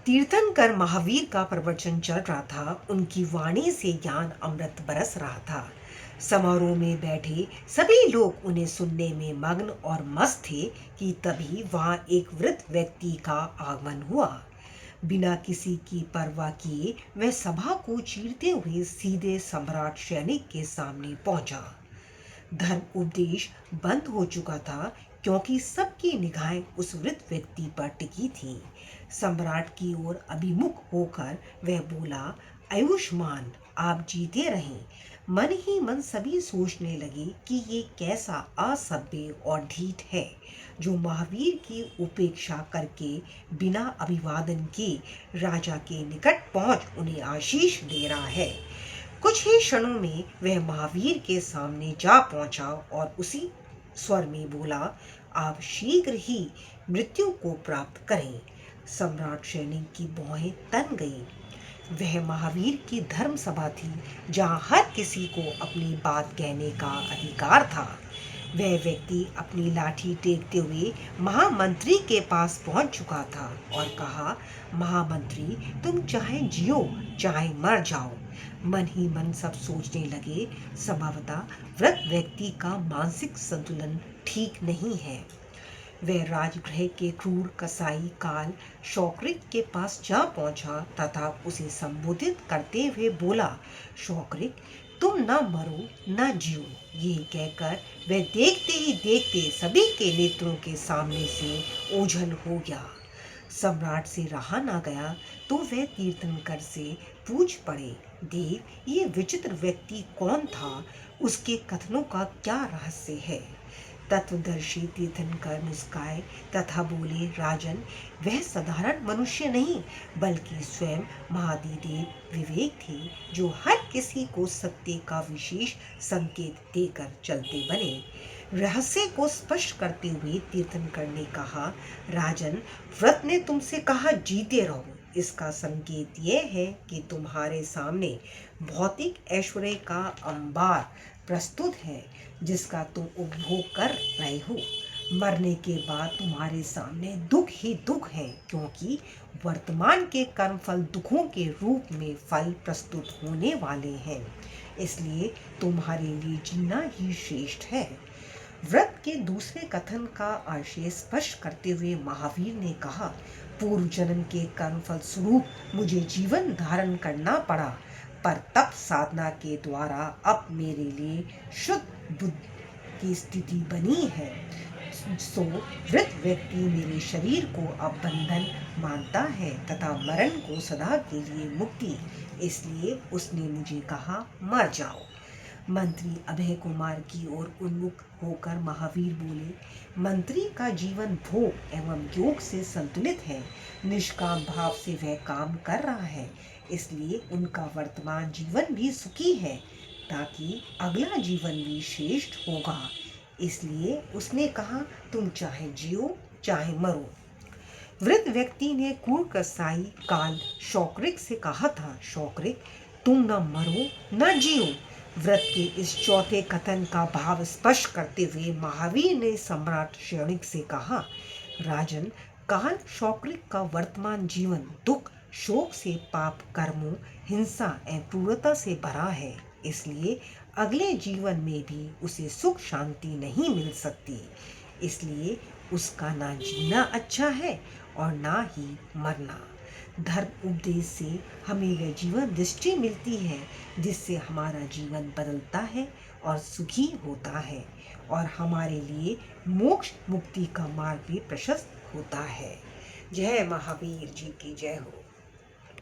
तीर्थंकर महावीर का प्रवचन चल रहा था। उनकी वाणी से ज्ञान अमृत बरस रहा था। समारोह में बैठे सभी लोग उन्हें सुनने में मग्न और मस्त थे कि तभी वहां एक वृद्ध व्यक्ति का आगमन हुआ। बिना किसी की परवाह किए वह सभा को चीरते हुए सीधे सम्राट सैनिक के सामने पहुंचा। धर्म उपदेश बंद हो चुका था, क्योंकि सबकी निगाहें उस वृद्ध व्यक्ति पर टिकी थी। सम्राट की ओर अभिमुख होकर वह बोला, आयुष्मान, आप जीते रहें। मन ही मन सभी सोचने लगे कि ये कैसा असभ्य और ढीठ है, जो महावीर की उपेक्षा करके बिना अभिवादन के राजा के निकट पहुंच उन्हें आशीष दे रहा है। कुछ ही क्षणों में वह महावीर के सामने जा पहुंचा और उसी स्वर में बोला, आप शीघ्र ही मृत्यु को प्राप्त करें। सम्राट सैनिक की भौहें तन गई। वह महावीर की धर्म सभा थी, जहां हर किसी को अपनी बात कहने का अधिकार था। वह व्यक्ति अपनी लाठी टेकते हुए महामंत्री के पास पहुंच चुका था और कहा, महामंत्री, तुम चाहे जियो चाहे मर जाओ। मन ही मन सब सोचने लगे, संभवतः वृद्ध व्यक्ति का मानसिक संतुलन ठीक नहीं है। वह राजगृह के क्रूर कसाई काल शौक्रिक के पास जा पहुंचा तथा उसे संबोधित करते हुए बोला, शौक्रिक, तुम न मरो न जियो। ये कहकर वह देखते ही देखते सभी के नेत्रों के सामने से ओझल हो गया। सम्राट से रहा ना गया तो वह तीर्थंकर से पूछ पड़े, देव, ये विचित्र व्यक्ति कौन था? उसके कथनों का क्या रहस्य है? तत्वदर्शी तीर्थंकर मुस्काए तथा बोले, राजन, वह साधारण मनुष्य नहीं बल्कि स्वयं महादेव विवेक थे, जो हर किसी को सत्य का विशेष संकेत देकर चलते बने। रहस्य को स्पष्ट करते हुए तीर्थंकर ने कहा, राजन, व्रत ने तुमसे कहा जीते रहो। इसका संकेत यह है कि तुम्हारे सामने भौतिक ऐश्वर्य का अंबार प्रस्तुत है, जिसका तुम उपभोग कर रहे हो। मरने के बाद तुम्हारे सामने दुख ही दुख है, क्योंकि वर्तमान के कर्मफल दुखों के रूप में फल प्रस्तुत होने वाले हैं। इसलिए तुम्हारे लिए जीना ही श्रेष्ठ है। व्रत के दूसरे कथन का आशय स्पष्ट करते हुए महावीर ने कहा, पूर्व जन्म के कर्मफल स्वरूप मुझे जीवन धारण करना पड़ा, पर तप साधना के द्वारा अब मेरे लिए शुद्ध बुद्धि की स्थिति बनी है। सो वृद्ध व्यक्ति मेरे शरीर को अब बंधन मानता है तथा मरण को सदा के लिए मुक्ति। इसलिए उसने मुझे कहा, मर जाओ। मंत्री अभय कुमार की ओर उन्मुख होकर महावीर बोले, मंत्री का जीवन भोग एवं योग से संतुलित है। निष्काम भाव से वह काम कर रहा है, इसलिए उनका वर्तमान जीवन भी सुखी है, ताकि अगला जीवन भी श्रेष्ठ होगा। इसलिए उसने कहा, तुम चाहे जियो चाहे मरो। वृद्ध व्यक्ति ने क्रूर कसाई काल शौक्रिक से कहा था, शौक्रिक, तुम न मरो न जियो। व्रत के इस चौथे कथन का भाव स्पष्ट करते हुए महावीर ने सम्राट सैनिक से कहा, राजन, काल शौक्रिक का वर्तमान जीवन दुख शोक से, पाप कर्मों, हिंसा एवं क्रूरता से भरा है। इसलिए अगले जीवन में भी उसे सुख शांति नहीं मिल सकती। इसलिए उसका ना जीना अच्छा है और ना ही मरना। धर्म उपदेश से हमें वह जीवन दृष्टि मिलती है, जिससे हमारा जीवन बदलता है और सुखी होता है, और हमारे लिए मोक्ष मुक्ति का मार्ग भी प्रशस्त होता है। जय महावीर जी की जय हो।